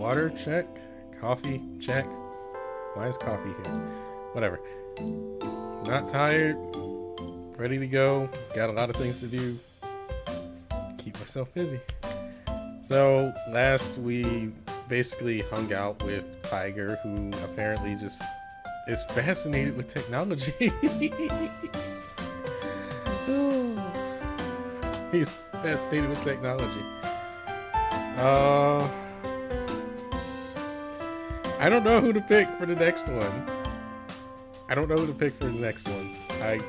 Water, check. Coffee, check. Why is coffee here? Whatever. Not tired. Ready to go. Got a lot of things to do. Keep myself busy. So, last we basically hung out with Tiger, who apparently just is fascinated with technology. He's fascinated with technology. I don't know who to pick for the next one. I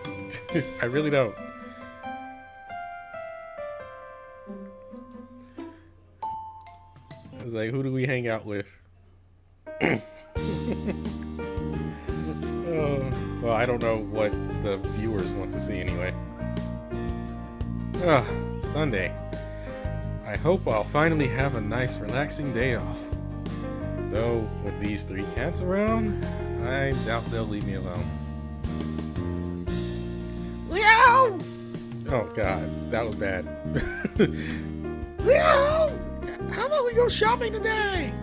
I really don't. It's like, who do we hang out with? Well, I don't know what the viewers want to see anyway. Sunday. I hope I'll finally have a nice relaxing day off. Though, with these 3 cats around, I doubt they'll leave me alone. Leo! Oh god, that was bad. Leo! How about we go shopping today?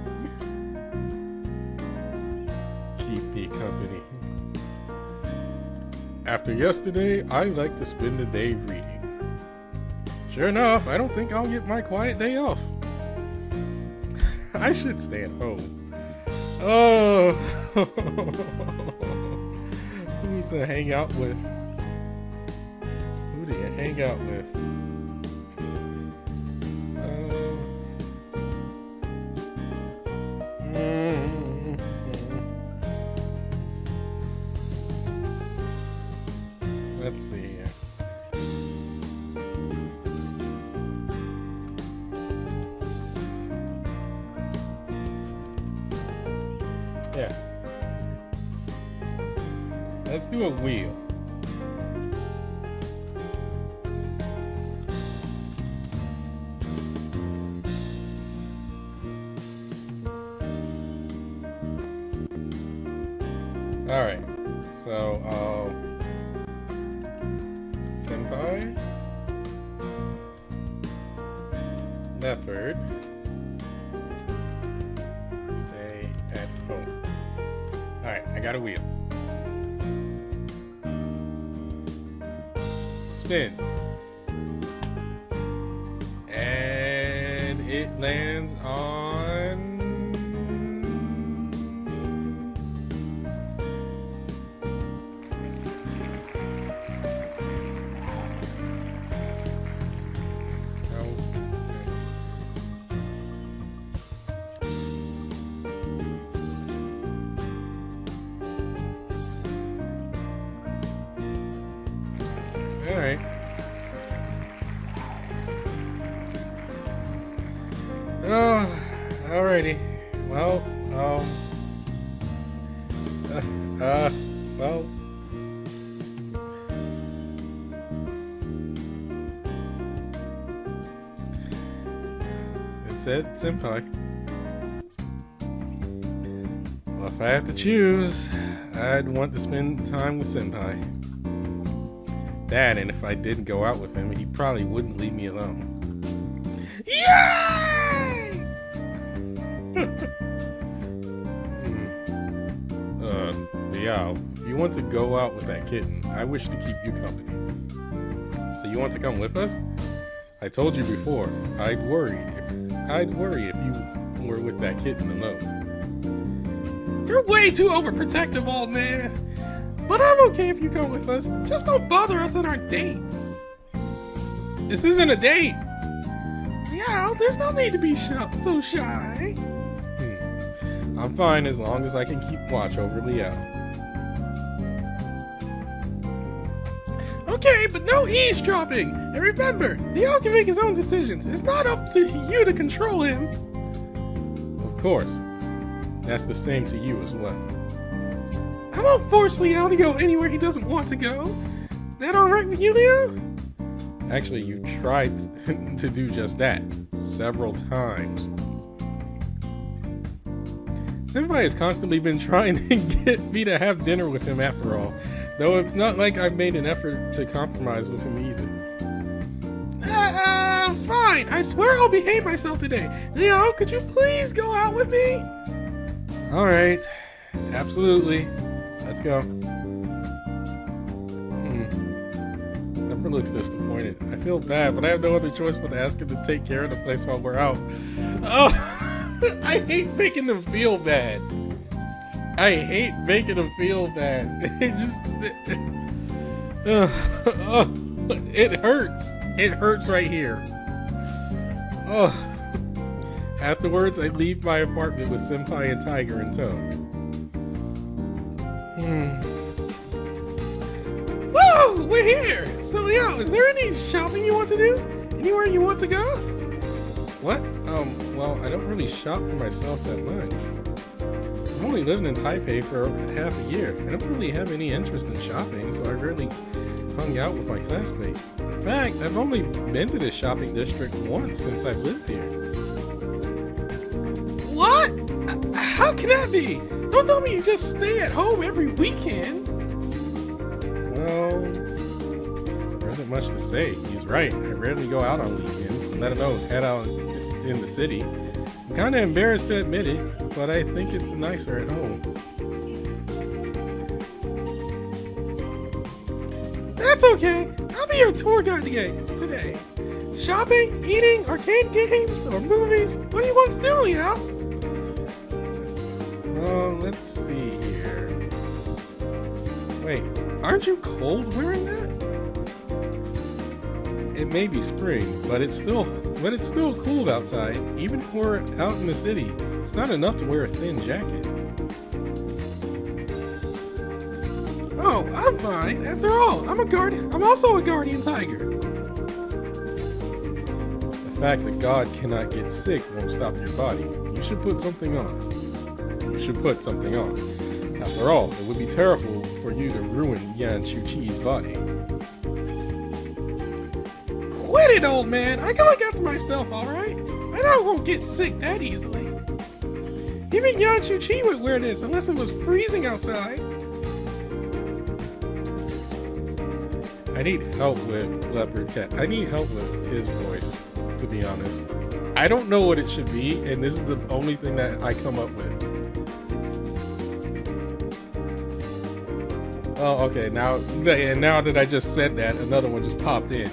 Keep me company. After yesterday, I like to spend the day reading. Sure enough, I don't think I'll get my quiet day off. I should stay at home. Oh, who to hang out with? Who do you hang out with? Let's see here. Yeah. Let's do a wheel. All right. So, Sempai, Leopard, stay at home. Alright, I got a wheel. Spin. And it lands on... Alright. Oh, alrighty. Well, well. It said Sempai. Well, if I had to choose, I'd want to spend time with Sempai. That, and if I didn't go out with him, he probably wouldn't leave me alone. Yay! Liao, if you want to go out with that kitten, I wish to keep you company. So you want to come with us? I told you before, I'd worry if you were with that kitten alone. You're way too overprotective, old man. But I'm okay if you come with us. Just don't bother us on our date. This isn't a date. Yeah, there's no need to be so shy. I'm fine as long as I can keep watch over Leo. Okay, but no eavesdropping. And remember, Leo can make his own decisions. It's not up to you to control him. Of course. That's the same to you as well. I won't force Leo to go anywhere he doesn't want to go. That alright with you, Leo? Actually, you tried to do just that several times. Sempai has constantly been trying to get me to have dinner with him after all, though it's not like I've made an effort to compromise with him either. Fine. fine. I swear I'll behave myself today. Leo, could you please go out with me? All right. Absolutely. Let's go. Leopard looks disappointed. I feel bad, but I have no other choice but to ask him to take care of the place while we're out. Oh, I hate making them feel bad. I hate making them feel bad. It hurts. It hurts right here. Oh. Afterwards, I leave my apartment with Senpai and Tiger in tow. Whoa! We're here! So, Leo, is there any shopping you want to do? Anywhere you want to go? What? Well, I don't really shop for myself that much. I've only lived in Taipei for half a year. I don't really have any interest in shopping, so I rarely hung out with my classmates. In fact, I've only been to this shopping district once since I've lived here. What? How can that be? Don't tell me you just stay at home every weekend. Well, there isn't much to say. He's right. I rarely go out on weekends, let alone head out in the city. I'm kind of embarrassed to admit it, but I think it's nicer at home. That's okay. I'll be your tour guide today. Shopping, eating, arcade games, or movies? What do you want to do, Leo? Let's see here. Wait, aren't you cold wearing that? It may be spring, but it's still cold outside. Even if we're out in the city, it's not enough to wear a thin jacket. Oh, I'm fine. After all, I'm also a guardian tiger. The fact that God cannot get sick won't stop your body. You should put something on. After all, it would be terrible for you to ruin Yan Chuchi's body. Quit it, old man. I can look after myself, alright? I know I won't get sick that easily. Even Yan Chuchi would wear this unless it was freezing outside. I need help with Leopard Cat. I need help with his voice, to be honest. I don't know what it should be, and this is the only thing that I come up with. Oh, okay, now that I just said that, another one just popped in.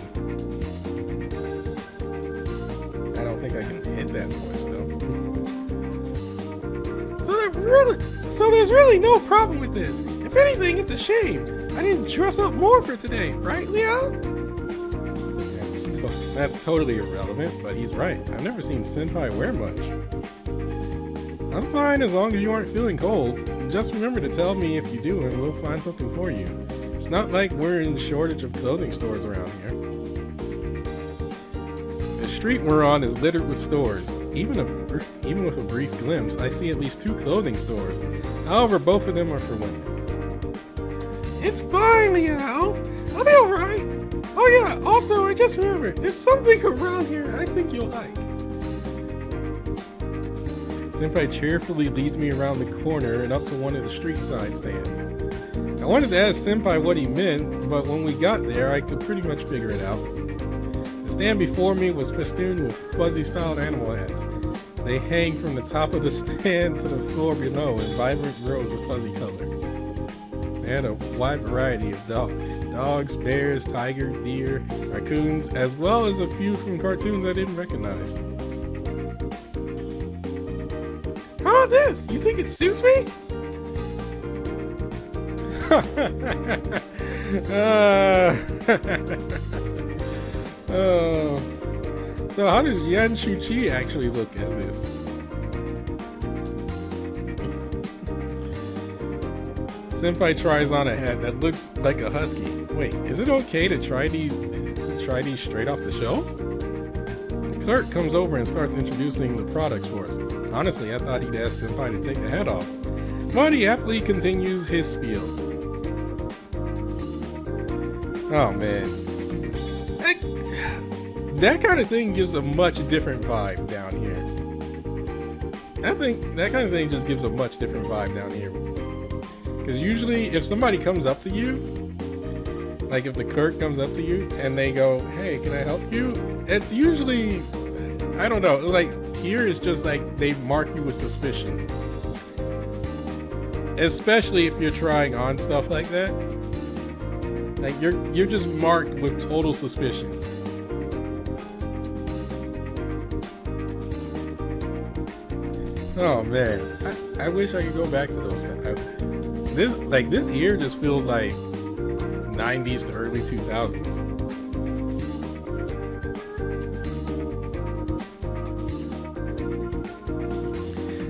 I don't think I can hit that voice, though. So there's really no problem with this. If anything, it's a shame. I didn't dress up more for today, right, Leo? That's totally irrelevant, but he's right. I've never seen Senpai wear much. I'm fine as long as you aren't feeling cold. Just remember to tell me if you do and we'll find something for you. It's not like we're in shortage of clothing stores around here. The street we're on is littered with stores. Even with a brief glimpse, I see at least 2 clothing stores. However, both of them are for women. It's fine, Leo. I'll be alright. Oh yeah, also I just remembered, there's something around here I think you'll like. Senpai cheerfully leads me around the corner and up to one of the street side stands. I wanted to ask Senpai what he meant, but when we got there, I could pretty much figure it out. The stand before me was festooned with fuzzy-styled animal hats. They hang from the top of the stand to the floor below in vibrant rows of fuzzy color. They had a wide variety of dogs, bears, tiger, deer, raccoons, as well as a few from cartoons I didn't recognize. How about this? You think it suits me? So how does Yan Chuchi actually look at this? Senpai tries on a hat that looks like a husky. Wait, is it okay to try these straight off the shelf? The clerk comes over and starts introducing the products for us. Honestly, I thought he'd ask Senpai to take the hat off. But he happily continues his spiel. Oh man. That kind of thing gives a much different vibe down here. I think that kind of thing just gives a much different vibe down here. Because usually if somebody comes up to you, like if the clerk comes up to you and they go, hey, can I help you? It's usually I don't know. Like, here is just like they mark you with suspicion. Especially if you're trying on stuff like that. Like, you're just marked with total suspicion. Oh man, I wish I could go back to those things. This year just feels like 90s to early 2000s.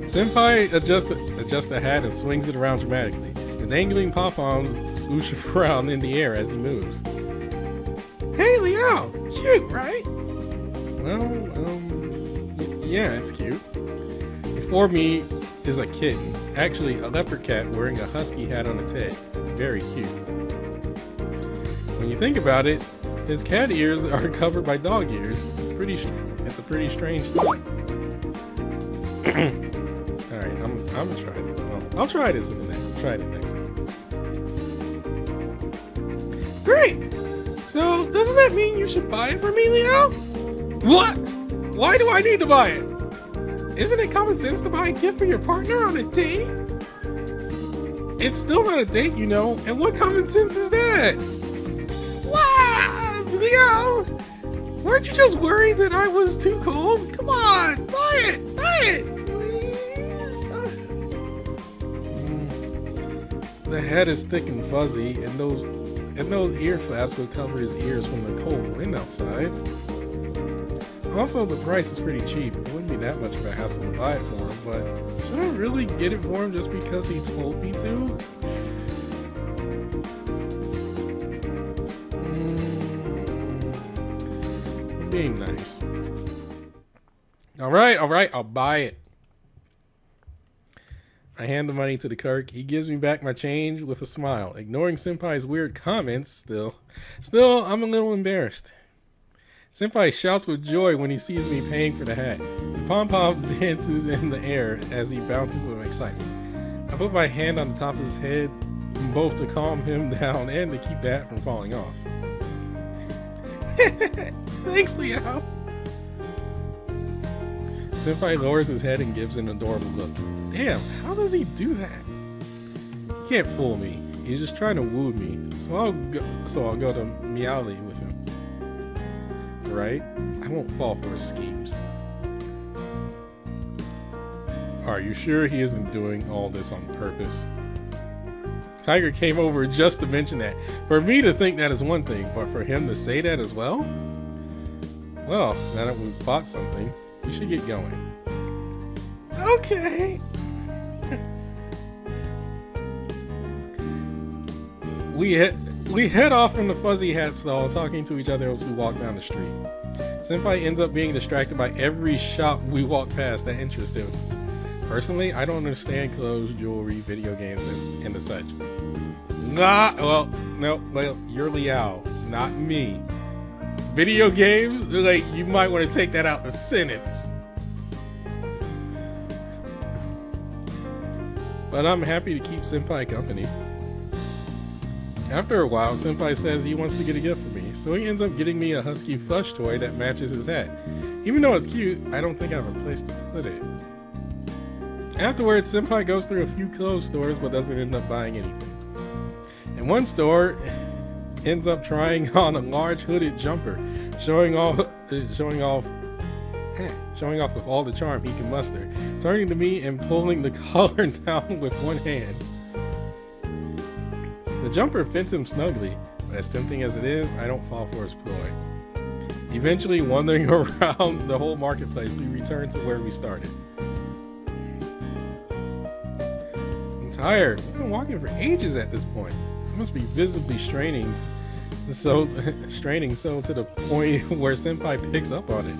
Senpai adjusts the hat and swings it around dramatically. The dangling pom-poms swoosh around in the air as he moves. Hey Leo, cute, right? Well, yeah, it's cute. Before me is a kitten, actually a leopard cat wearing a husky hat on its head. It's very cute. When you think about it, his cat ears are covered by dog ears. It's a pretty strange thing. Alright, I'm gonna try it. Well, I'll try this in the next. I'll try it next time. Great! So, doesn't that mean you should buy it for me, Leo? What? Why do I need to buy it? Isn't it common sense to buy a gift for your partner on a date? It's still not a date, you know, and what common sense is that? Wow, Leo! Weren't you just worried that I was too cold? Come on, buy it! Buy it! Please! The head is thick and fuzzy, and those ear flaps will cover his ears from the cold wind outside. Also, the price is pretty cheap. It wouldn't be that much of a hassle to buy it for him, but should I really get it for him just because he told me to? Being nice. Alright, I'll buy it. I hand the money to the clerk. He gives me back my change with a smile. Ignoring Senpai's weird comments, still, I'm a little embarrassed. Senpai shouts with joy when he sees me paying for the hat. The pom-pom dances in the air as he bounces with excitement. I put my hand on the top of his head, both to calm him down and to keep the hat from falling off. Thanks, Leo. Senpai lowers his head and gives an adorable look. Damn, how does he do that? He can't fool me. He's just trying to woo me. So I'll go to Meowly with him. Right? I won't fall for his schemes. Are you sure he isn't doing all this on purpose? Tiger came over just to mention that. For me to think that is one thing, but for him to say that as well? Well, now that we've bought something, we should get going. Okay. We head off from the fuzzy hat stall, talking to each other as we walk down the street. Senpai ends up being distracted by every shop we walk past that interests him. Personally, I don't understand clothes, jewelry, video games, and the such. Well, you're Liao, not me. Video games? Like, you might want to take that out the sentence. But I'm happy to keep Senpai company. After a while, Senpai says he wants to get a gift for me, so he ends up getting me a husky plush toy that matches his hat. Even though it's cute, I don't think I have a place to put it. Afterwards, Senpai goes through a few clothes stores but doesn't end up buying anything. In one store, ends up trying on a large hooded jumper, showing off with all the charm he can muster, turning to me and pulling the collar down with one hand. The jumper fits him snugly, but as tempting as it is, I don't fall for his ploy. Eventually, wandering around the whole marketplace, we return to where we started. I'm tired. I've been walking for ages at this point. I must be visibly straining so to the point where Senpai picks up on it.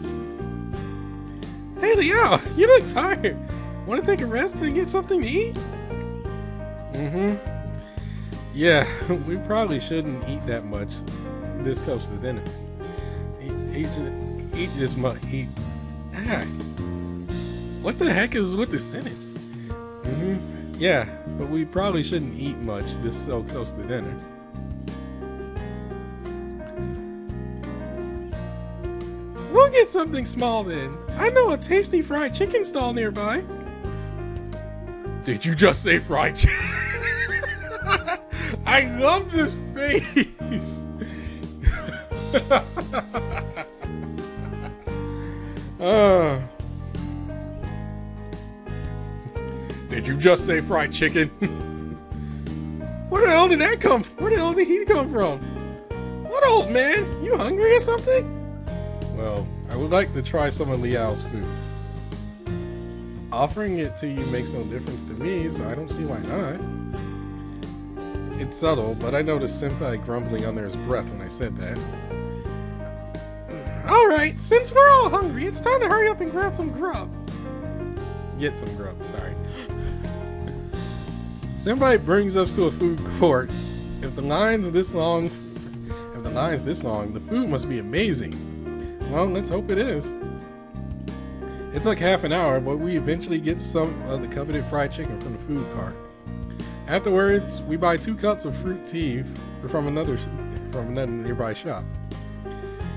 Hey Leo, you look tired. Want to take a rest and get something to eat? Yeah, we probably shouldn't eat that much this close to dinner. Eat this much. What the heck is with this sentence? Yeah, but we probably shouldn't eat much this so close to dinner. We'll get something small then. I know a tasty fried chicken stall nearby. Did you just say fried chicken? I love this face. Did you just say fried chicken? Where the hell did that come from? Where the hell did he come from? What, old man? You hungry or something? Well, I would like to try some of Liao's food. Offering it to you makes no difference to me, so I don't see why not. It's subtle, but I noticed Senpai grumbling under his breath when I said that. Alright, since we're all hungry, it's time to hurry up and grab some grub. Get some grub, sorry. Senpai brings us to a food court. If the line's this long, the food must be amazing. Well, let's hope it is. It took half an hour, but we eventually get some of the coveted fried chicken from the food cart. Afterwards, we buy 2 cups of fruit tea from another nearby shop.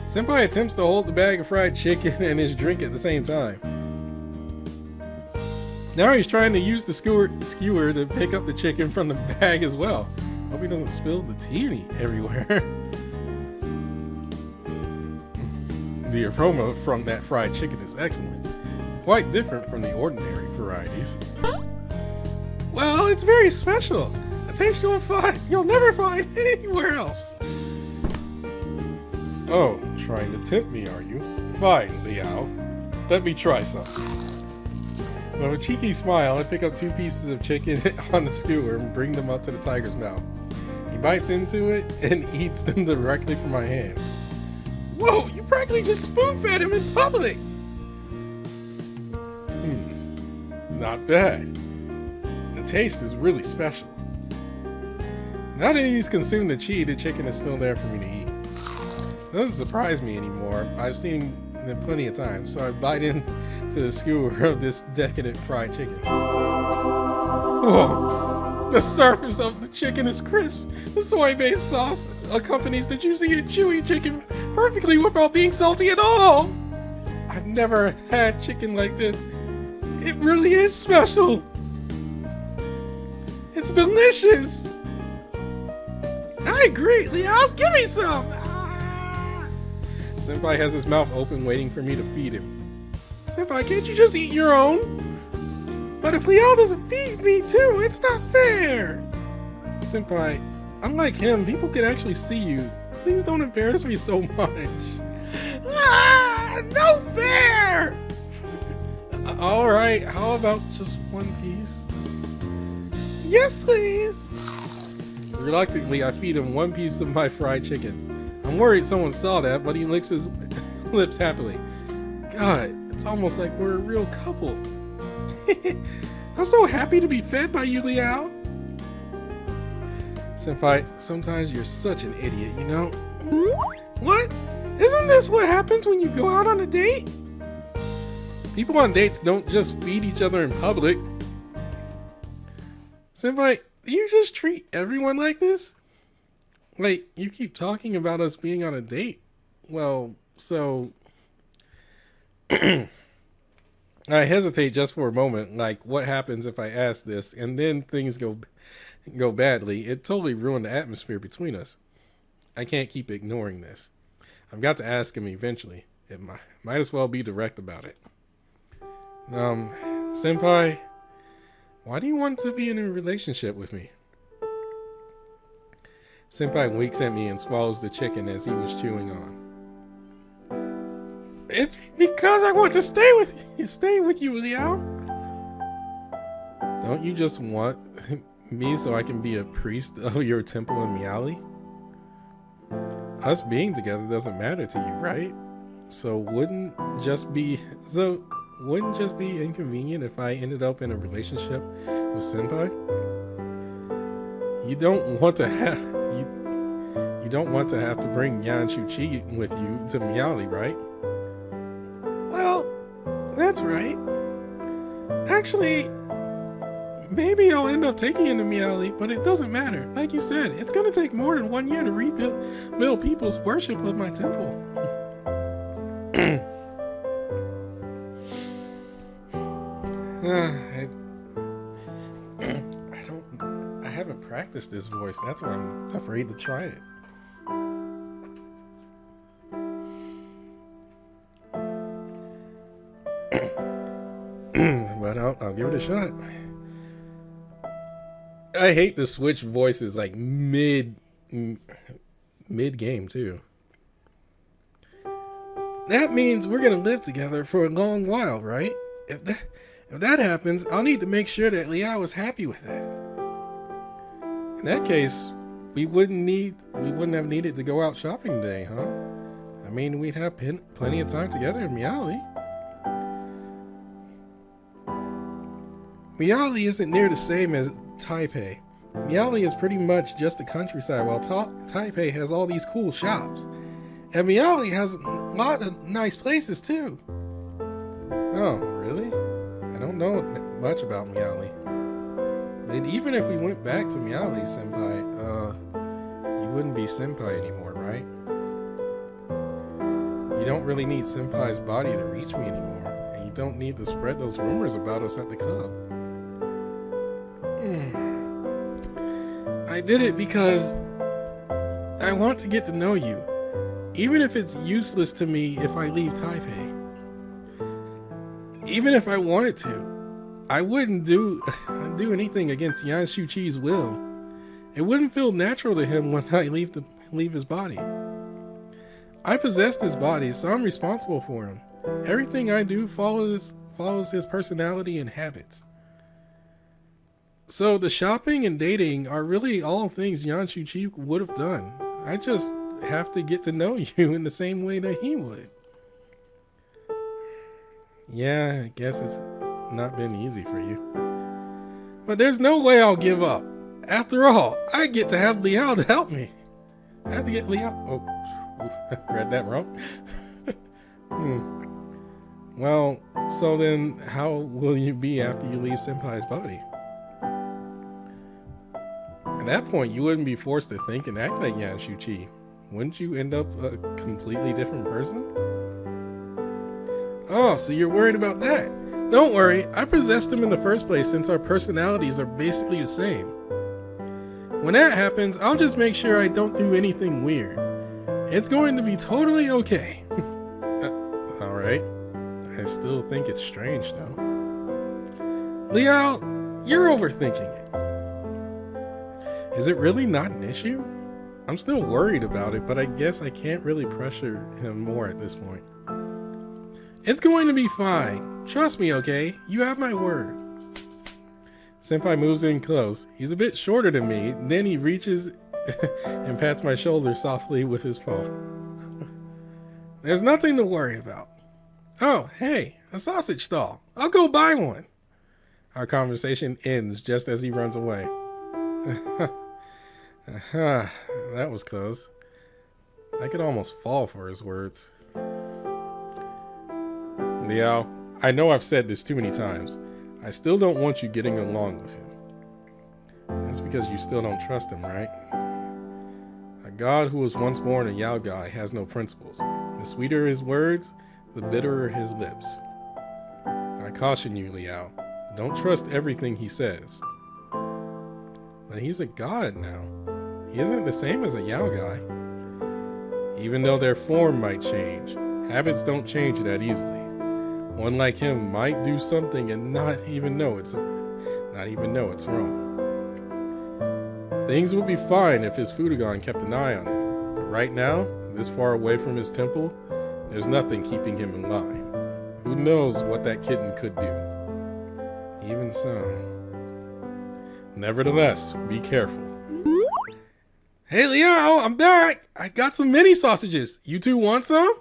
Senpai attempts to hold the bag of fried chicken and his drink at the same time. Now he's trying to use the skewer to pick up the chicken from the bag as well. Hope he doesn't spill the tea everywhere. The aroma from that fried chicken is excellent. Quite different from the ordinary varieties. Well, it's very special. A taste you'll never find anywhere else. Oh, trying to tempt me, are you? Fine, Liao. Let me try some. With a cheeky smile, I pick up 2 pieces of chicken on the skewer and bring them up to the tiger's mouth. He bites into it and eats them directly from my hand. Whoa, you practically just spoon-fed him in public! Not bad. The taste is really special. Now that he's consumed the chi, the chicken is still there for me to eat. It doesn't surprise me anymore. I've seen them plenty of times, so I bite into the skewer of this decadent fried chicken. Whoa! The surface of the chicken is crisp. The soy-based sauce accompanies the juicy and chewy chicken perfectly without being salty at all. I've never had chicken like this. It really is special. It's delicious. I agree, Leo. Give me some. Senpai has his mouth open waiting for me to feed him. Senpai, can't you just eat your own? But if Leo doesn't feed me too, it's not fair. Senpai, unlike him, people can actually see you. Please don't embarrass me so much. No fair! Alright, how about just 1 piece? Yes, please! Reluctantly, I feed him 1 piece of my fried chicken. I'm worried someone saw that, but he licks his lips happily. God, it's almost like we're a real couple. I'm so happy to be fed by you, Liao. Senpai, sometimes you're such an idiot, you know? What? Isn't this what happens when you go out on a date? People on dates don't just feed each other in public. Senpai, do you just treat everyone like this? Like, you keep talking about us being on a date. Well, so... I hesitate just for a moment, like what happens if I ask this and then things go badly. It totally ruined the atmosphere between us. I can't keep ignoring this. I've got to ask him eventually. It might as well be direct about it. Senpai, why do you want to be in a relationship with me? Senpai winks at me and swallows the chicken as he was chewing on. It's because I want to stay with you, Liao. Don't you just want me so I can be a priest of your temple in Miali? Us being together doesn't matter to you, right? So wouldn't just be inconvenient if I ended up in a relationship with Senpai? You don't want to have to bring Yan Shuchi with you to Miali, right? Well, that's right. Actually, maybe I'll end up taking him to Miali, but it doesn't matter. Like you said, it's gonna take more than 1 year to rebuild people's worship of my temple. I haven't practiced this voice. That's why I'm afraid to try it. But I'll give it a shot. I hate to switch voices like mid game too. That means we're gonna live together for a long while, right? If that happens, I'll need to make sure that Liao is happy with that. In that case, we wouldn't have needed to go out shopping today, huh? I mean, we'd have plenty of time together in Miali. Miali isn't near the same as Taipei. Miali is pretty much just the countryside, while Taipei has all these cool shops. And Miali has a lot of nice places too. Oh, really? I don't know much about Miali. But even if we went back to Miali, Senpai, you wouldn't be Senpai anymore, right? You don't really need Senpai's body to reach me anymore. And you don't need to spread those rumors about us at the club. I did it because I want to get to know you, even if it's useless to me if I leave Taipei. Even if I wanted to, I wouldn't do anything against Yan Shuqi's will. It wouldn't feel natural to him when I leave his body. I possessed his body, so I'm responsible for him. Everything I do follows his personality and habits. So the shopping and dating are really all things Yan Shuqi would have done. I just have to get to know you in the same way that he would. Yeah, I guess it's not been easy for you. But there's no way I'll give up. After all, I get to have Liao to help me. I have to get Liao. Oh, read that wrong. Well, so then how will you be after you leave Senpai's body? At that point, you wouldn't be forced to think and act like Yan Shuqi. Wouldn't you end up a completely different person? Oh, so you're worried about that. Don't worry, I possessed him in the first place since our personalities are basically the same. When that happens, I'll just make sure I don't do anything weird. It's going to be totally okay. Alright. I still think it's strange though. Liao, you're overthinking it. Is it really not an issue? I'm still worried about it, but I guess I can't really pressure him more at this point. It's going to be fine. Trust me, okay? You have my word. Senpai moves in close. He's a bit shorter than me. Then he reaches and pats my shoulder softly with his paw. There's nothing to worry about. Oh, hey, a sausage stall. I'll go buy one. Our conversation ends just as he runs away. That was close. I could almost fall for his words. Liao, I know I've said this too many times. I still don't want you getting along with him. That's because you still don't trust him, right? A god who was once born a Yao guy has no principles. The sweeter his words, the bitterer his lips. I caution you, Liao. Don't trust everything he says. But he's a god now. He isn't the same as a Yao guy. Even though their form might change, habits don't change that easily. One like him might do something and not even know it's wrong. Things would be fine if his Fudogan kept an eye on him. But right now, this far away from his temple, there's nothing keeping him in line. Who knows what that kitten could do? Even so. Nevertheless, be careful. Hey Liao, I'm back! I got some mini sausages. You two want some?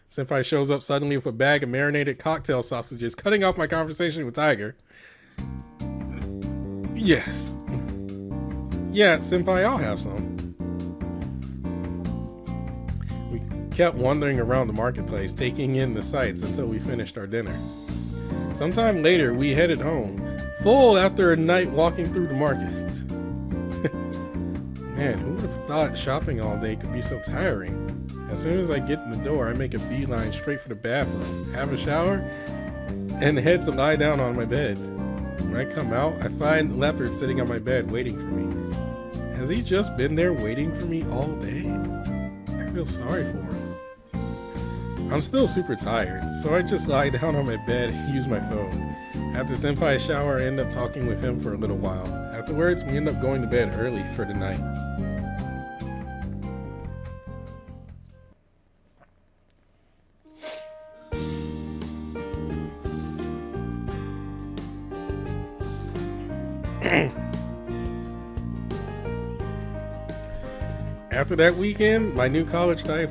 Senpai shows up suddenly with a bag of marinated cocktail sausages, cutting off my conversation with Tiger. Yes. Yeah, Senpai, I'll have some. We kept wandering around the marketplace, taking in the sights until we finished our dinner. Sometime later, we headed home, full after a night walking through the market. Man, who would have thought shopping all day could be so tiring? As soon as I get in the door, I make a beeline straight for the bathroom, have a shower, and head to lie down on my bed. When I come out, I find Leopard sitting on my bed waiting for me. Has he just been there waiting for me all day? I feel sorry for him. I'm still super tired, so I just lie down on my bed and use my phone. After Senpai shower, I end up talking with him for a little while. Afterwards, we end up going to bed early for the night. After that weekend, my new college life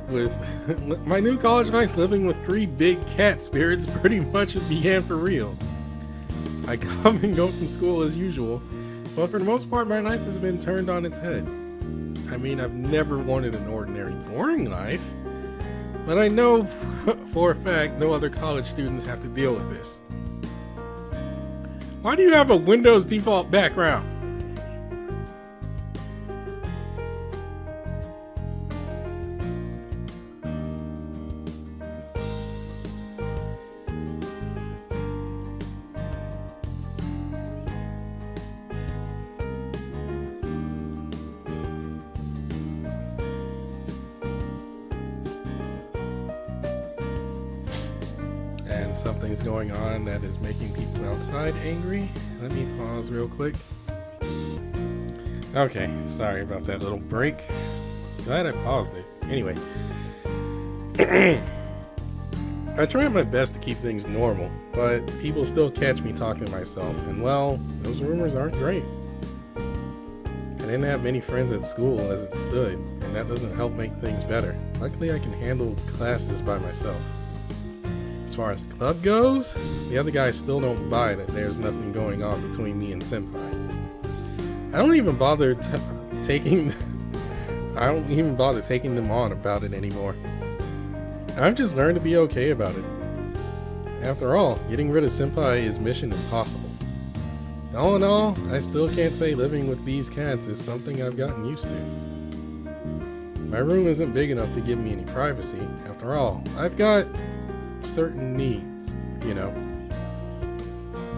living with 3 big cat spirits pretty much began for real. I come and go from school as usual, but for the most part my life has been turned on its head. I mean, I've never wanted an ordinary, boring life, but I know for a fact no other college students have to deal with this. Why do you have a Windows default background? And something's going on that is making people outside angry. Let me pause real quick. Okay, sorry about that little break. Glad I paused it. Anyway. I try my best to keep things normal, but people still catch me talking to myself, and well, those rumors aren't great. I didn't have many friends at school as it stood, and that doesn't help make things better. Luckily, I can handle classes by myself. As far as club goes, the other guys still don't buy that there's nothing going on between me and Senpai. I don't even bother taking them on about it anymore. I've just learned to be okay about it. After all, getting rid of Senpai is mission impossible. All in all, I still can't say living with these cats is something I've gotten used to. My room isn't big enough to give me any privacy. After all, I've got certain needs, you know.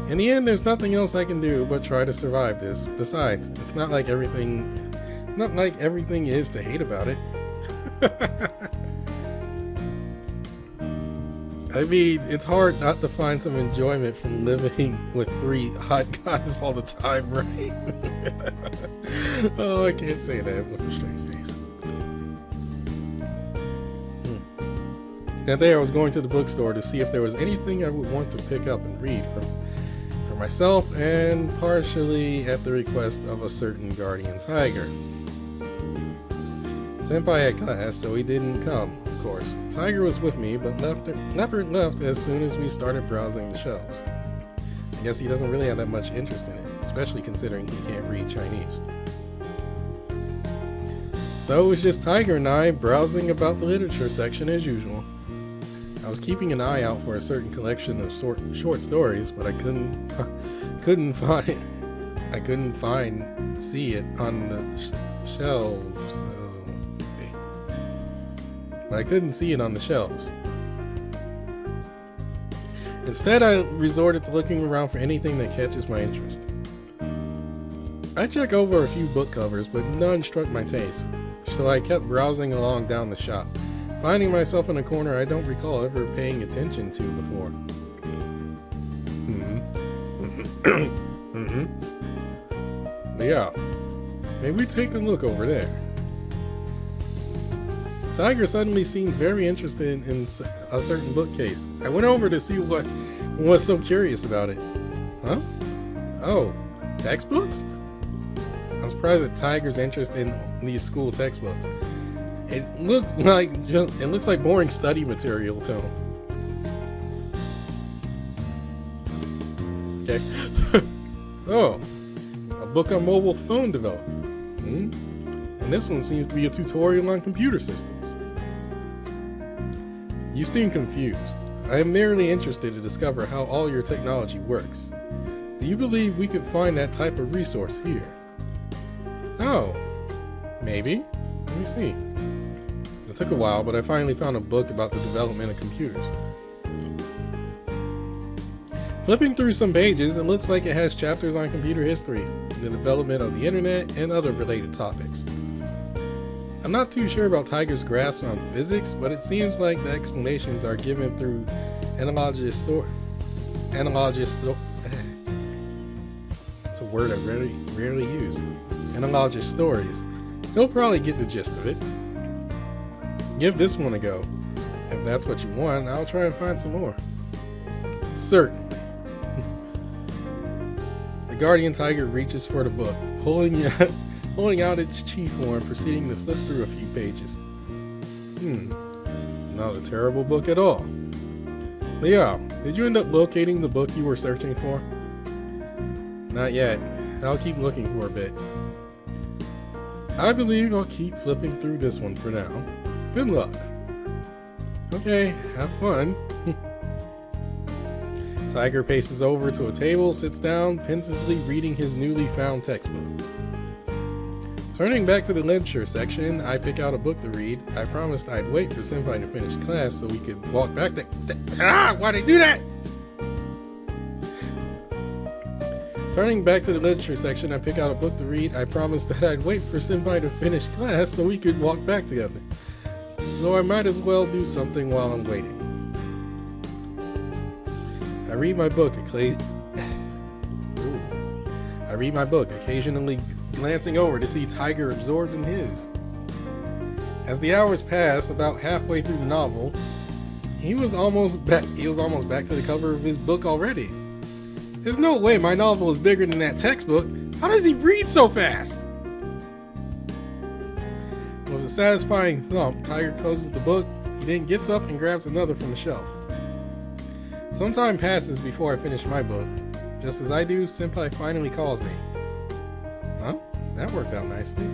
In the end, there's nothing else I can do but try to survive this. Besides, it's not like everything is to hate about it. I mean, it's hard not to find some enjoyment from living with 3 hot guys all the time, right? Oh, I can't say that with a straight face. That day I was going to the bookstore to see if there was anything I would want to pick up and read for myself, and partially at the request of a certain guardian tiger. Senpai had class, so he didn't come, of course. Tiger was with me, but Leopard left as soon as we started browsing the shelves. I guess he doesn't really have that much interest in it, especially considering he can't read Chinese. So it was just Tiger and I browsing about the literature section as usual. I was keeping an eye out for a certain collection of short stories, but I couldn't see it on the shelves. But I couldn't see it on the shelves. Instead, I resorted to looking around for anything that catches my interest. I checked over a few book covers, but none struck my taste, so I kept browsing along down the shop, finding myself in a corner I don't recall ever paying attention to before. Yeah, maybe take a look over there. Tiger suddenly seemed very interested in a certain bookcase. I went over to see what was so curious about it. Huh? Oh, textbooks? I'm surprised at Tiger's interest in these school textbooks. It looks like boring study material to him. Okay. Oh, a book on mobile phone development. And this one seems to be a tutorial on computer systems. You seem confused. I am merely interested to discover how all your technology works. Do you believe we could find that type of resource here? Oh, maybe. Let me see. It took a while, but I finally found a book about the development of computers. Flipping through some pages, it looks like it has chapters on computer history, the development of the internet, and other related topics. I'm not too sure about Tiger's grasp on physics, but it seems like the explanations are given through analogous it's a word I rarely use. Analogous stories. He'll probably get the gist of it. Give this one a go. If that's what you want, I'll try and find some more. Certain. The guardian tiger reaches for the book, pulling out its chi form, proceeding to flip through a few pages. Not a terrible book at all. Leo, did you end up locating the book you were searching for? Not yet. I'll keep looking for a bit. I believe I'll keep flipping through this one for now. Good luck. Okay, have fun. Tiger paces over to a table, sits down, pensively reading his newly found textbook. Turning back to the literature section, I pick out a book to read. I promised I'd wait for Senpai to finish class so we could walk back why'd I do that? Turning back to the literature section, I pick out a book to read. I promised that I'd wait for Senpai to finish class so we could walk back together. So I might as well do something while I'm waiting. I read my book, occasionally glancing over to see Tiger absorbed in his. As the hours pass, about halfway through the novel, he was almost back to the cover of his book already. There's no way my novel is bigger than that textbook. How does he read so fast? With a satisfying thump, Tiger closes the book. He then gets up and grabs another from the shelf. Some time passes before I finish my book. Just as I do, Senpai finally calls me. Huh? That worked out nicely.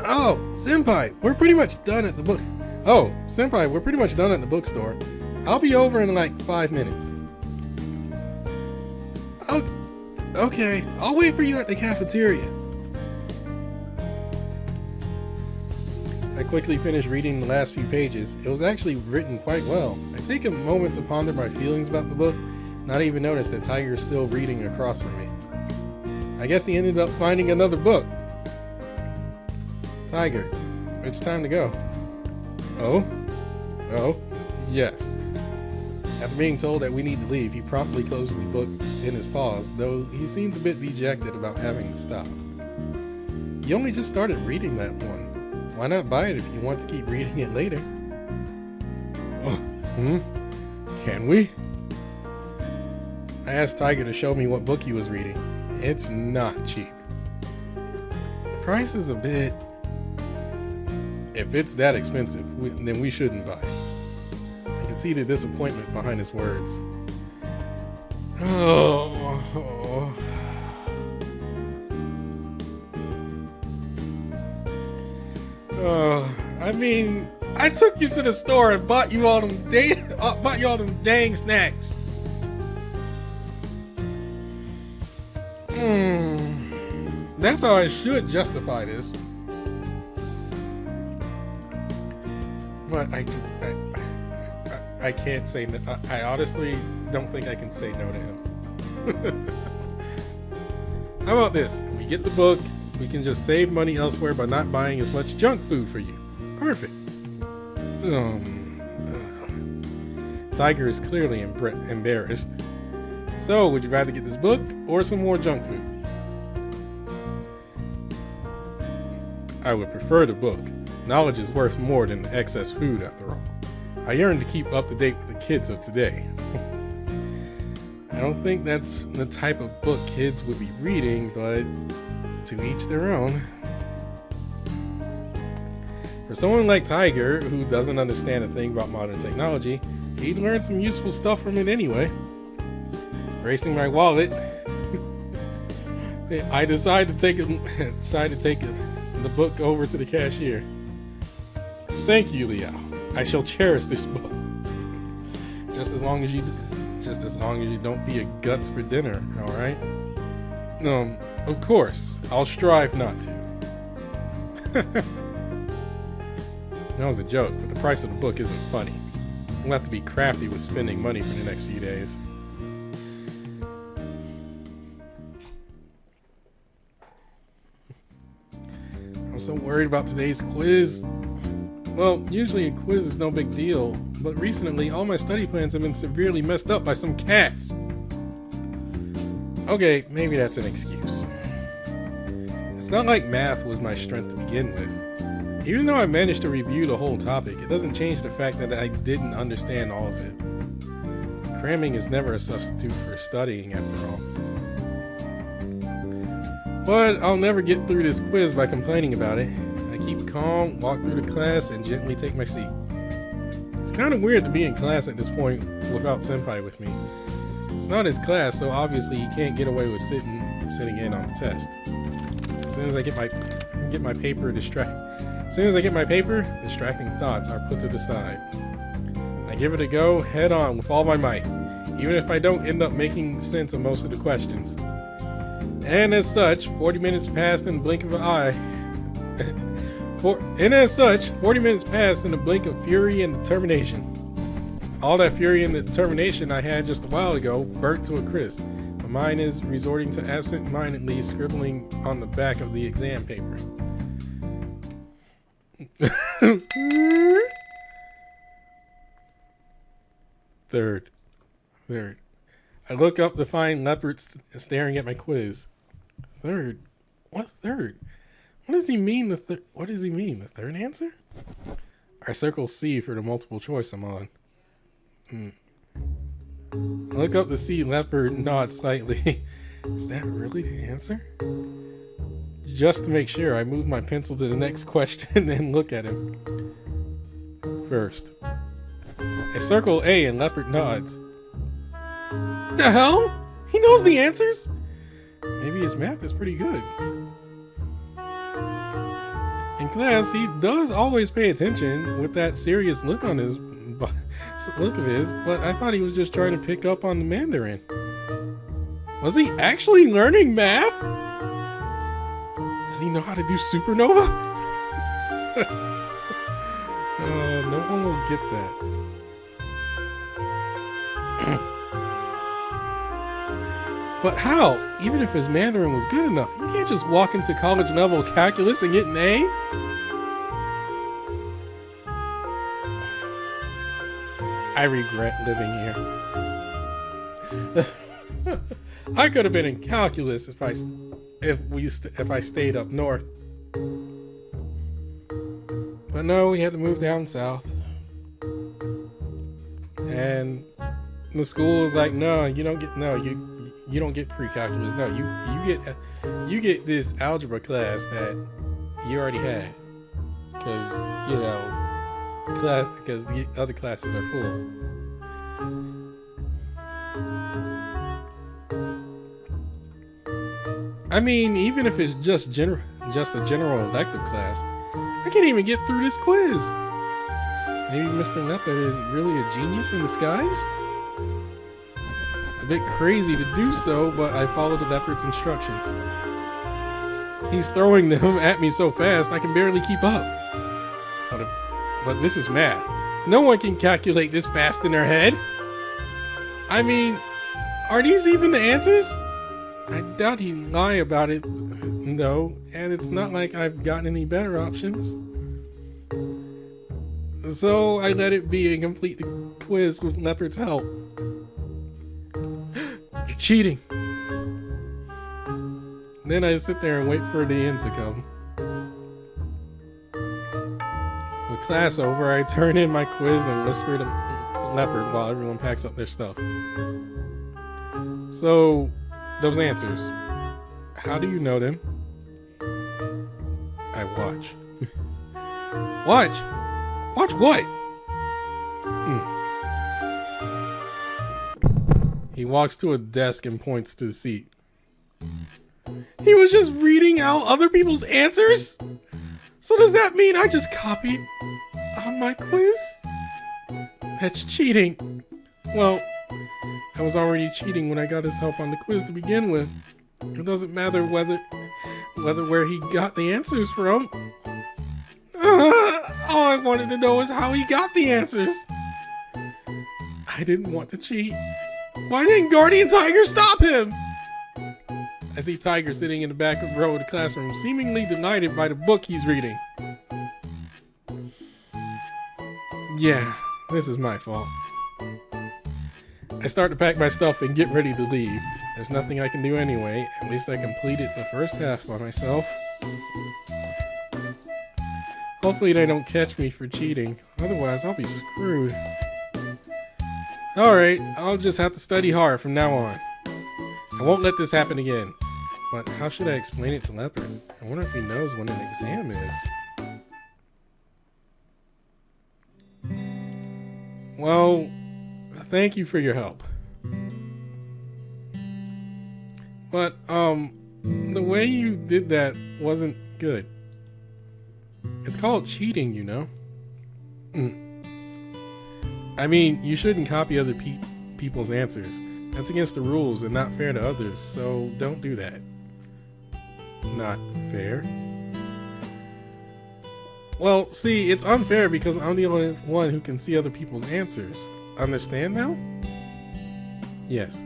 Oh, Senpai, we're pretty much done at the book. Oh, Senpai, we're pretty much done at the bookstore. I'll be over in like 5 minutes. Oh, okay, I'll wait for you at the cafeteria. I quickly finished reading the last few pages. It was actually written quite well. I take a moment to ponder my feelings about the book, not even notice that Tiger is still reading across from me. I guess he ended up finding another book. Tiger, it's time to go. Oh, yes. After being told that we need to leave, he promptly closes the book in his paws, though he seems a bit dejected about having to stop. You only just started reading that one. Why not buy it if you want to keep reading it later? Can we? I asked Tiger to show me what book he was reading. It's not cheap. The price is a bit... If it's that expensive, then we shouldn't buy it. I can see the disappointment behind his words. I mean, I took you to the store and bought you all them dang snacks. That's how I should justify this. But I can't say no. I honestly don't think I can say no to him. How about this? We get the book, we can just save money elsewhere by not buying as much junk food for you. Perfect. Tiger is clearly embarrassed. So, would you rather get this book or some more junk food? I would prefer the book. Knowledge is worth more than the excess food, after all. I yearn to keep up to date with the kids of today. I don't think that's the type of book kids would be reading, but to each their own. For someone like Tiger, who doesn't understand a thing about modern technology, he'd learn some useful stuff from it anyway. Bracing my wallet, I decided to take the book over to the cashier. Thank you, Leo. I shall cherish this book. Just as long as you don't be a guts for dinner, all right? Of course, I'll strive not to. That was a joke, but the price of the book isn't funny. We'll have to be crafty with spending money for the next few days. I'm so worried about today's quiz. Well, usually a quiz is no big deal, but recently all my study plans have been severely messed up by some cats. Okay, maybe that's an excuse. It's not like math was my strength to begin with. Even though I managed to review the whole topic, it doesn't change the fact that I didn't understand all of it. Cramming is never a substitute for studying, after all. But I'll never get through this quiz by complaining about it. I keep calm, walk through the class, and gently take my seat. It's kind of weird to be in class at this point without Senpai with me. It's not his class, so obviously he can't get away with sitting in on the test. As soon as I get my paper, distracting thoughts are put to the side. I give it a go head on with all my might, even if I don't end up making sense of most of the questions. And as such, 40 minutes passed in the blink of an eye. 40 minutes passed in a blink of fury and determination. All that fury and determination I had just a while ago burnt to a crisp. My mind is resorting to absent-mindedly scribbling on the back of the exam paper. Third. I look up to find Leopard staring at my quiz. Third? What third? What does he mean? What does he mean? The third answer? I circle C for the multiple choice I'm on. I look up to see Leopard nod slightly. Is that really the answer? Just to make sure, I move my pencil to the next question and look at him. First. I circle A and Leopard nods. The hell? He knows the answers? Maybe his math is pretty good. In class, he does always pay attention with that serious look on his but I thought he was just trying to pick up on the Mandarin. Was he actually learning math? Does he know how to do supernova? No one will get that. But how? Even if his Mandarin was good enough, you can't just walk into college level calculus and get an A. I regret living here. I could have been in calculus if I stayed up north. But no, we had to move down south. And the school was like, no, you don't get pre-calculus. No, you get this algebra class that you already had. Because the other classes are full. I mean, even if it's just a general elective class, I can't even get through this quiz. Maybe Mr. Leopard is really a genius in disguise? It's a bit crazy to do so, but I followed the Leopard's instructions. He's throwing them at me so fast I can barely keep up. But this is math. No one can calculate this fast in their head. I mean, are these even the answers? I doubt he'd lie about it, though, and it's not like I've gotten any better options. So I let it be and complete the quiz with Leopard's help. You're cheating. Then I sit there and wait for the end to come. With class over, I turn in my quiz and whisper to Leopard while everyone packs up their stuff. So, those answers, how do you know them? I watch. Watch? Watch what? He walks to a desk and points to the seat. He was just reading out other people's answers? So does that mean I just copied on my quiz? That's cheating. Well, I was already cheating when I got his help on the quiz to begin with. It doesn't matter whether where he got the answers from. All I wanted to know is how he got the answers. I didn't want to cheat. Why didn't Guardian Tiger stop him? I see Tiger sitting in the back row of the classroom, seemingly delighted by the book he's reading. Yeah, this is my fault. I start to pack my stuff and get ready to leave. There's nothing I can do anyway. At least I completed the first half by myself. Hopefully they don't catch me for cheating. Otherwise, I'll be screwed. Alright, I'll just have to study hard from now on. I won't let this happen again. But how should I explain it to Leopard? I wonder if he knows when an exam is. Well, thank you for your help. But, the way you did that wasn't good. It's called cheating, you know? I mean, you shouldn't copy other people's answers. That's against the rules and not fair to others, so don't do that. Not fair? Well, see, it's unfair because I'm the only one who can see other people's answers. Understand now? Yes.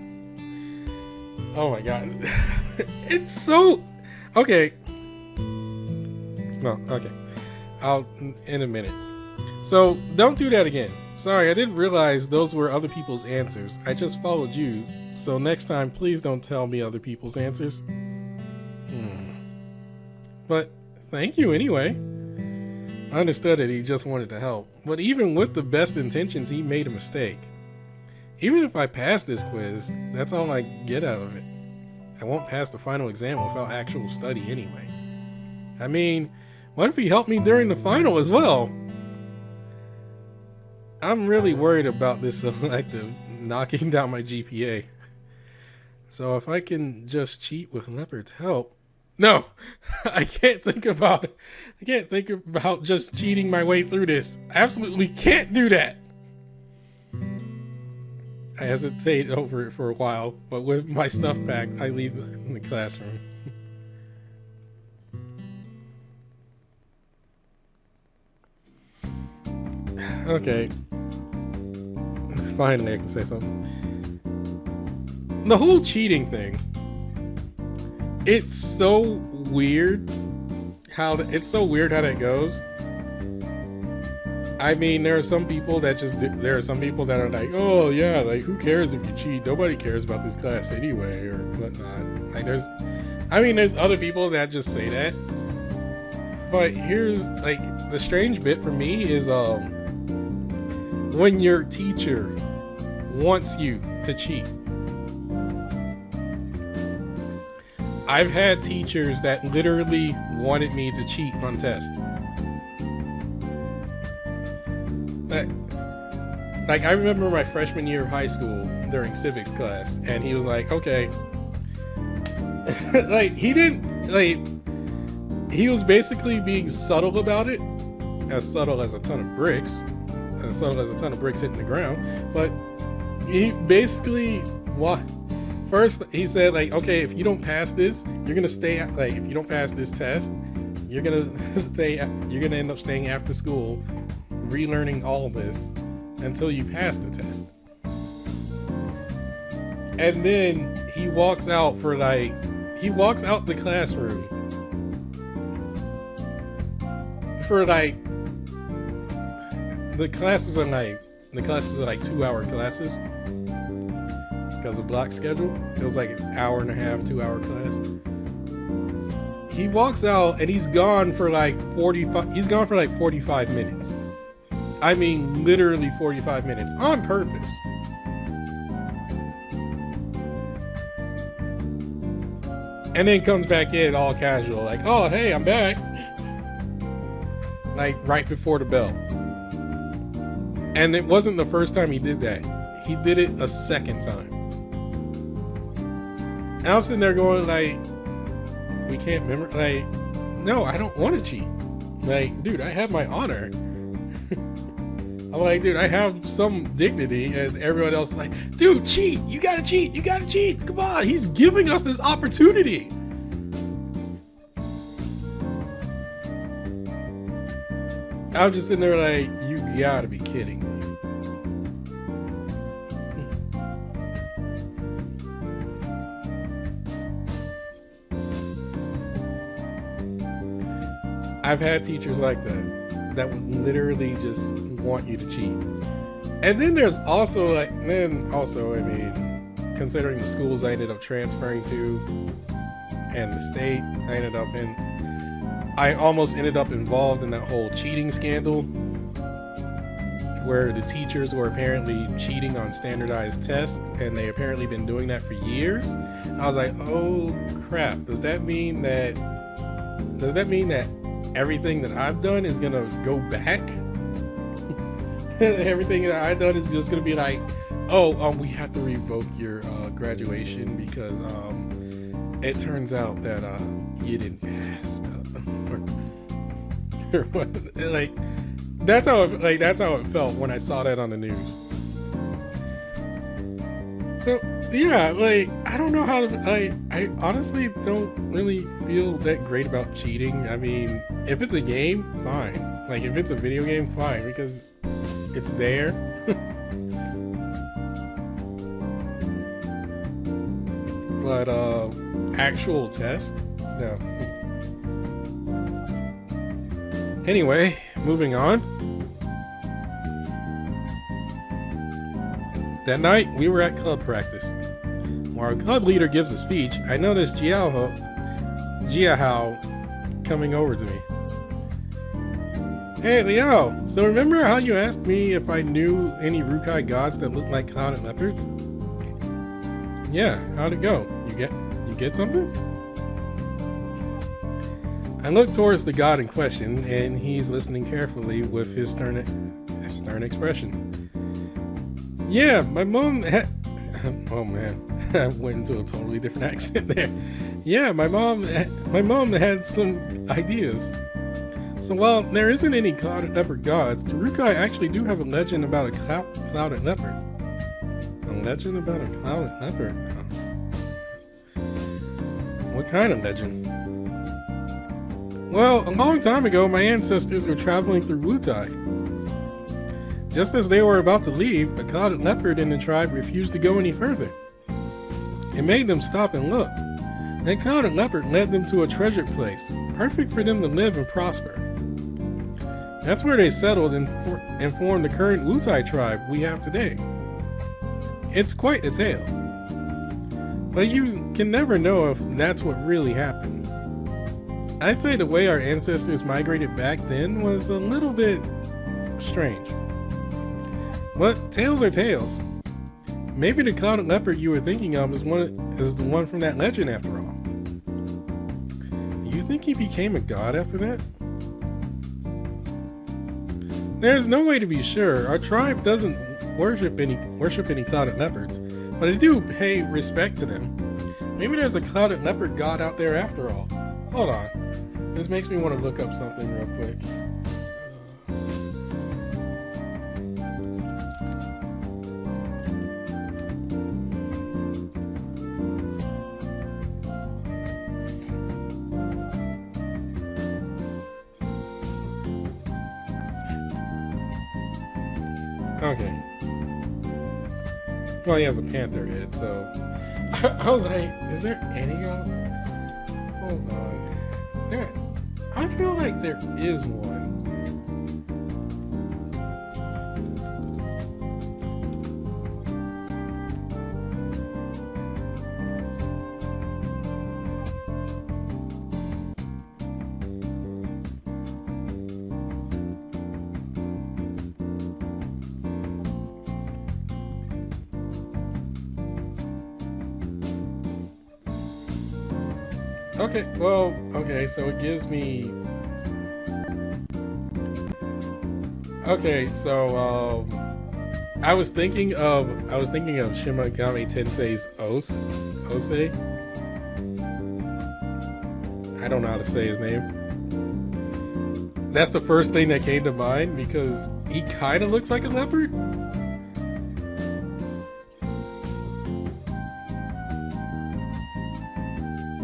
Oh my god. It's so... Okay. No, okay. I'll... in a minute. So, don't do that again. Sorry, I didn't realize those were other people's answers. I just followed you. So next time, please don't tell me other people's answers. But, thank you anyway. I understood that he just wanted to help. But even with the best intentions, he made a mistake. Even if I pass this quiz, that's all I get out of it. I won't pass the final exam without actual study anyway. I mean, what if he helped me during the final as well? I'm really worried about this elective knocking down my GPA. So if I can just cheat with Leopard's help... No! I can't think about it. I can't think about just cheating my way through this. I absolutely can't do that! I hesitate over it for a while, but with my stuff packed, I leave the classroom. Okay. Finally, I can say something. The whole cheating thing. It's so weird how that goes. I mean, there are some people that there are some people that are like, oh yeah, like who cares if you cheat? Nobody cares about this class anyway, or whatnot. Like there's other people that just say that. But here's like the strange bit for me is when your teacher wants you to cheat. I've had teachers that literally wanted me to cheat on tests. Like I remember my freshman year of high school during civics class, and he was like, okay. Like he was basically being subtle about it. As subtle as a ton of bricks. As subtle as a ton of bricks hitting the ground. But he basically first he said like, okay, if you don't pass this, you're gonna stay like if you don't pass this test, you're gonna end up staying after school, relearning all of this until you pass the test. And then he walks out the classroom for like the classes are like 2-hour classes because of block schedule. It was like an hour and a half, 2-hour class. He walks out and he's gone for like 45 minutes. I mean, literally 45 minutes on purpose. And then comes back in all casual, like, oh, hey, I'm back. Like right before the bell. And it wasn't the first time he did that. He did it a second time. And I'm sitting there going like, we can't remember, like, no, I don't want to cheat. Like, dude, I have my honor. I'm like, dude, I have some dignity, and everyone else is like, dude, cheat, you gotta cheat, come on, he's giving us this opportunity. I'm just sitting there like, you gotta be kidding me. I've had teachers like that would literally just want you to cheat. And then there's also I mean, considering the schools I ended up transferring to and the state I ended up in, I almost ended up involved in that whole cheating scandal where the teachers were apparently cheating on standardized tests, and they apparently been doing that for years. And I was like, oh crap, does that mean that everything that I've done is gonna go back? Everything that I've done is just gonna be like, oh, we have to revoke your graduation because it turns out that you didn't pass. Like that's how it felt when I saw that on the news. So yeah, like I don't know how to, I honestly don't really feel that great about cheating. I mean, if it's a game, fine. Like if it's a video game, fine, because it's there. But actual test? No. Anyway, moving on. That night, we were at club practice. While our club leader gives a speech, I noticed Jiahao coming over to me. Hey Leo, so remember how you asked me if I knew any Rukai gods that looked like clouded leopards? Yeah, how'd it go? You get something? I look towards the god in question, and he's listening carefully with his stern expression. Yeah, my mom had... Oh man, I went into a totally different accent there. Yeah, my mom had some ideas. So while there isn't any clouded leopard gods, the Rukai actually do have a legend about a clouded leopard. A legend about a clouded leopard? What kind of legend? Well, a long time ago, my ancestors were traveling through Wutai. Just as they were about to leave, a clouded leopard in the tribe refused to go any further. It made them stop and look. That clouded leopard led them to a treasured place, perfect for them to live and prosper. That's where they settled and formed the current Wutai tribe we have today. It's quite a tale. But you can never know if that's what really happened. I'd say the way our ancestors migrated back then was a little bit strange. But tales are tales. Maybe the clouded leopard you were thinking of is the one from that legend after all. Do you think he became a god after that? There's no way to be sure. Our tribe doesn't worship any clouded leopards, but I do pay respect to them. Maybe there's a clouded leopard god out there after all. Hold on. This makes me want to look up something real quick. Okay. Well, he has a panther head, so I was like, is there any hold on. I feel like there is one. Okay, well, okay, so it gives me... Okay, so, I was thinking of Shimagami Tensei's Ose. I don't know how to say his name. That's the first thing that came to mind because he kind of looks like a leopard.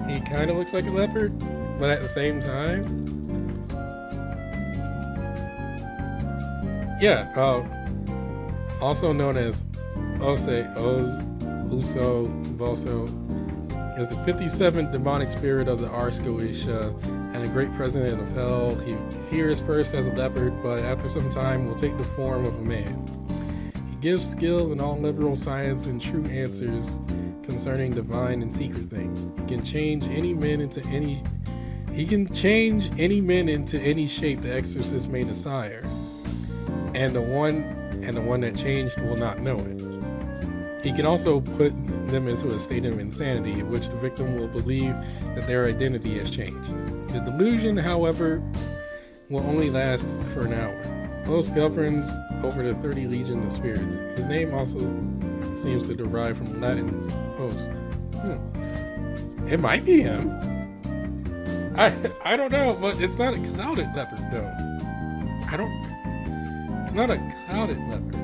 He kind of looks like a leopard, but at the same time, yeah. Also known as Ose, Oz, Uso, Voso. is the 57th demonic spirit of the Arskoisha and a great president of hell. He appears first as a leopard, but after some time will take the form of a man. He gives skill in all liberal science and true answers concerning divine and secret things. He can change any men into any shape the exorcist may desire, and the one that changed will not know it. He can also put them into a state of insanity in which the victim will believe that their identity has changed. The delusion, however, will only last for an hour. Os governs over the 30 legions of spirits. His name also seems to derive from Latin Os. It might be him. I don't know, but it's not a clouded leopard though. It's not a clouded leopard.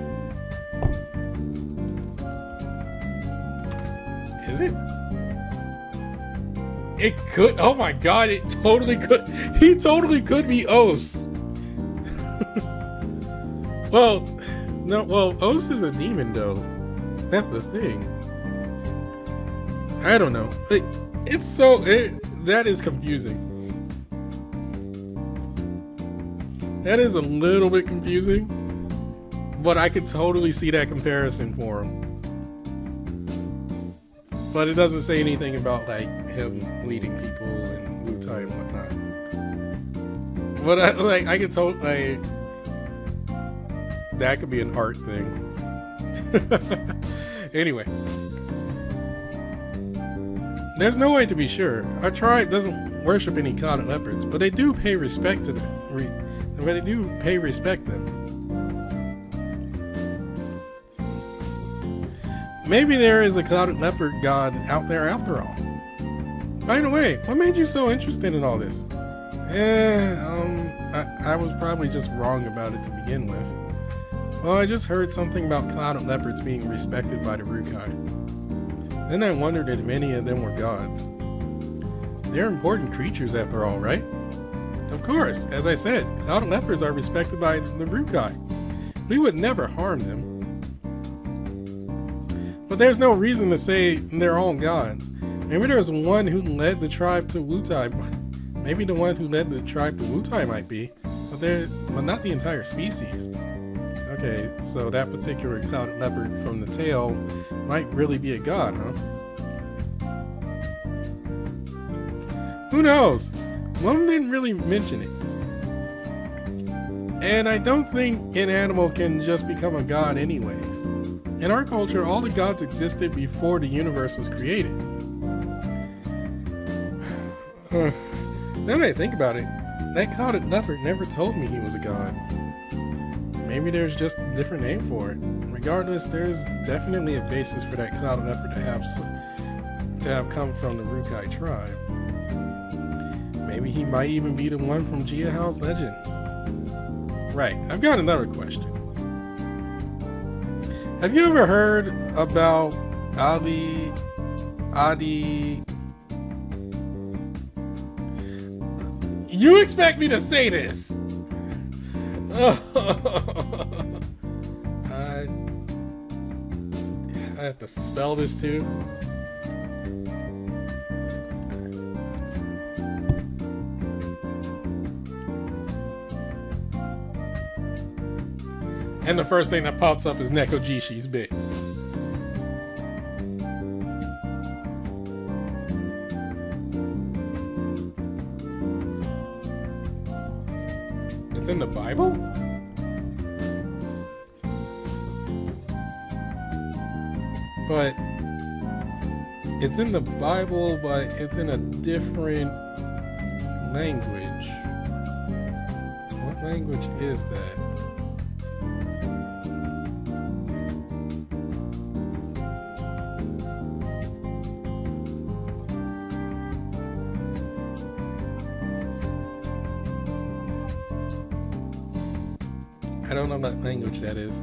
Is it? It could. Oh my god, it totally could. He totally could be Os. Well, Os is a demon though. That's the thing. I don't know. That is confusing. That is a little bit confusing, but I could totally see that comparison for him. But it doesn't say anything about like him leading people and Wutai and whatnot. But I could totally that could be an art thing. Anyway, there's no way to be sure. Our tribe doesn't worship any clouded leopards, but they do pay respect to them. Maybe there is a clouded leopard god out there after all. By the way, what made you so interested in all this? I was probably just wrong about it to begin with. Well, I just heard something about clouded leopards being respected by the Rukai. Then I wondered if any of them were gods. They're important creatures after all, right? Of course, as I said, clouded leopards are respected by the Rukai. We would never harm them. But there's no reason to say they're all gods. Maybe there's one who led the tribe to Wutai. Maybe the one who led the tribe to Wutai might be, but not the entire species. Okay, so that particular clouded leopard from the tail might really be a god, huh? Who knows? One didn't really mention it. And I don't think an animal can just become a god anyways. In our culture, all the gods existed before the universe was created. Now that I think about it, that clouded leopard never told me he was a god. Maybe there's just a different name for it. Regardless, there's definitely a basis for that clouded leopard to have come from the Rukai tribe. Maybe he might even be the one from Jia Hao's legend. Right, I've got another question. Have you ever heard about Adi? You expect me to say this? I have to spell this too. And the first thing that pops up is Nekojishi's bit. It's in the Bible? But it's in the Bible, but it's in a different language. What language is that? I don't know what language that is.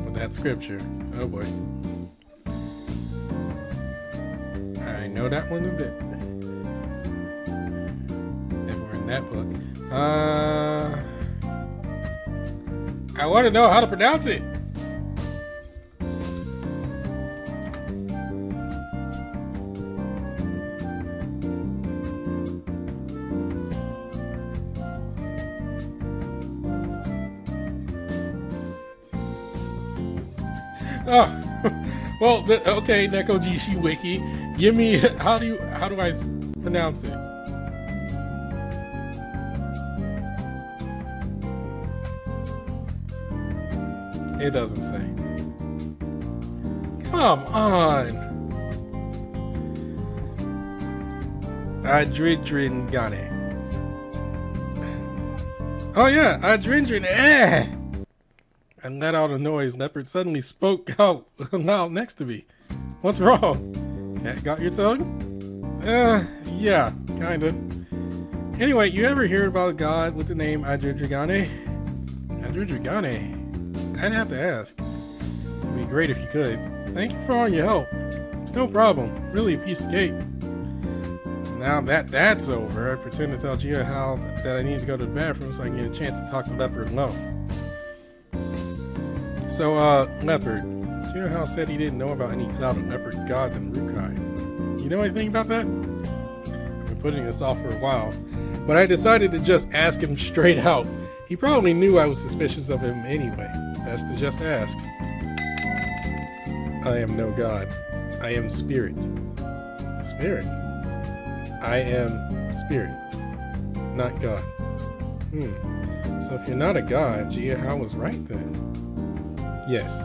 But that's scripture. Oh boy. I know that one a bit. If we're in that book. I want to know how to pronounce it. Oh, well, okay, Nekojishi Wiki. Give me how do I pronounce it? It doesn't say. Come on. Adridringane. Oh yeah, Adridringane. And let out a noise. Leopard suddenly spoke out loud next to me. What's wrong? Got your tongue? Yeah, kinda. Anyway, you ever hear about a god with the name Adridringane? Adridringane? I'd have to ask. It'd be great if you could. Thank you for all your help. It's no problem. Really a piece of cake. Now that's over, I pretend to tell Gia how that I need to go to the bathroom so I can get a chance to talk to Leopard alone. So, Leopard, Gia said he didn't know about any cloud of leopard gods in Rukai. You know anything about that? I've been putting this off for a while, but I decided to just ask him straight out. He probably knew I was suspicious of him anyway. Best to just ask. I am no god. I am spirit. Spirit? I am spirit, not god. So if you're not a god, Gia was right then. Yes.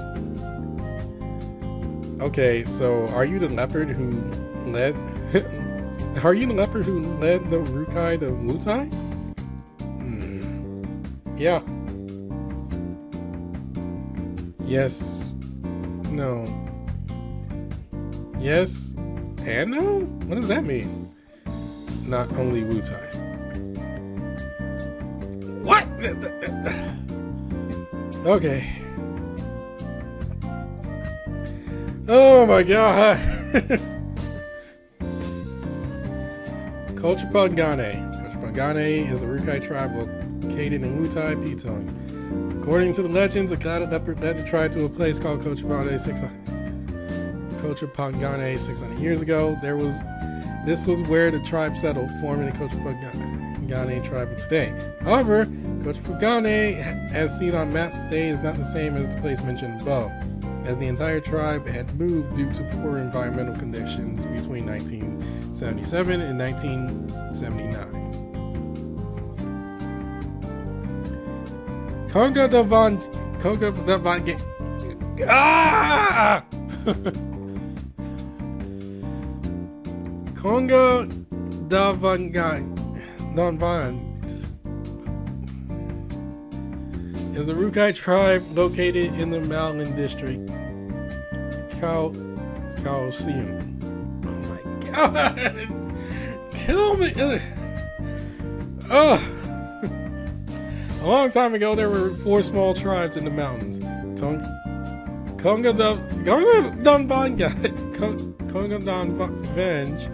Okay, so are you the leopard who led... Are you the leopard who led the Rukai to Mutai? Yeah. Yes. No. Yes. And no? What does that mean? Not only Wutai. What? Okay. Oh my god. Culture Pangane. Culture Pangane is a Rukai tribe located in Wutai, Pitong. According to the legends, a clouded leopard led the tribe to a place called Culture Pangane 600 years ago. This was where the tribe settled, forming the Culture Pangane tribe of today. However, Culture Pangane, as seen on maps today, is not the same as the place mentioned above, as the entire tribe had moved due to poor environmental conditions between 1977 and 1979. Konga Davan Ah! Konga Davan is a Rukai tribe located in the Mountain District. Coliseum. Oh my god! Kill me! Ugh! A long time ago, there were 4 small tribes in the mountains. Konga Danvenge.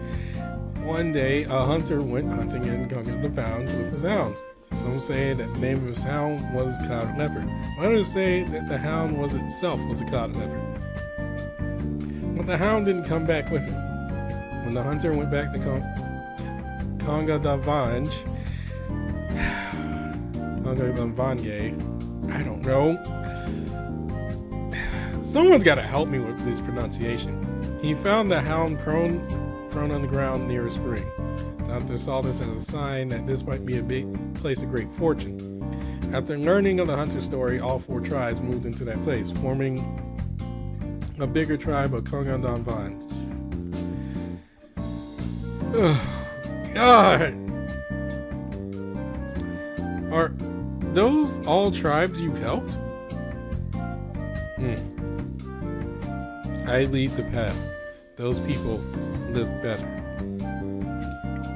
One day, a hunter went hunting in Konga Danvenge with his hounds. Some say that the name of his hound was Clouded Leopard. Others say that the hound itself was a Clouded Leopard. But the hound didn't come back with him. When the hunter went back to Konga Danvenge, I don't know. Someone's got to help me with this pronunciation. He found the hound prone on the ground near a spring. The hunter saw this as a sign that this might be a big place of great fortune. After learning of the hunter's story, all 4 tribes moved into that place, forming a bigger tribe of Kongan Danvan. Oh, God! Are those all tribes you've helped? I lead the path. Those people live better.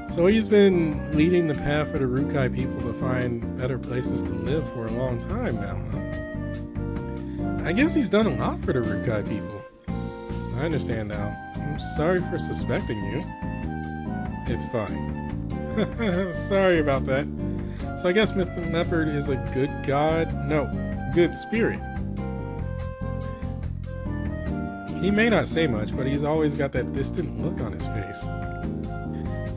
So he's been leading the path for the Rukai people to find better places to live for a long time now, huh? I guess he's done a lot for the Rukai people. I understand now. I'm sorry for suspecting you. It's fine. Sorry about that. So I guess Mr. Leopard is a good god? No, good spirit. He may not say much, but he's always got that distant look on his face.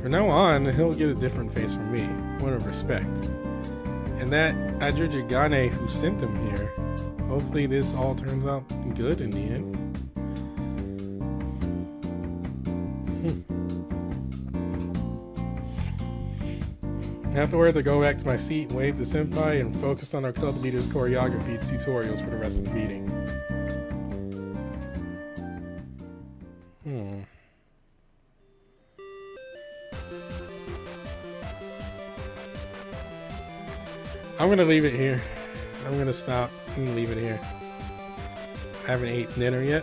From now on, he'll get a different face from me, one of respect. And that Ajujigane who sent him here, hopefully this all turns out good in the end. Afterwards, I go back to my seat, wave to Sempai, and focus on our club leader's choreography tutorials for the rest of the meeting. I'm gonna leave it here. I'm gonna stop and leave it here. I haven't ate dinner yet,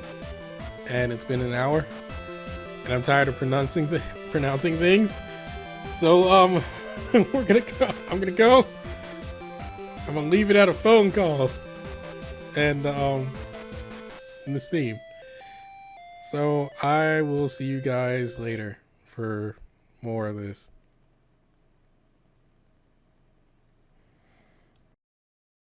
and it's been an hour, and I'm tired of pronouncing things. So we're gonna go. I'm gonna go. I'm gonna leave it at a phone call, and in the Steam. So I will see you guys later for more of this.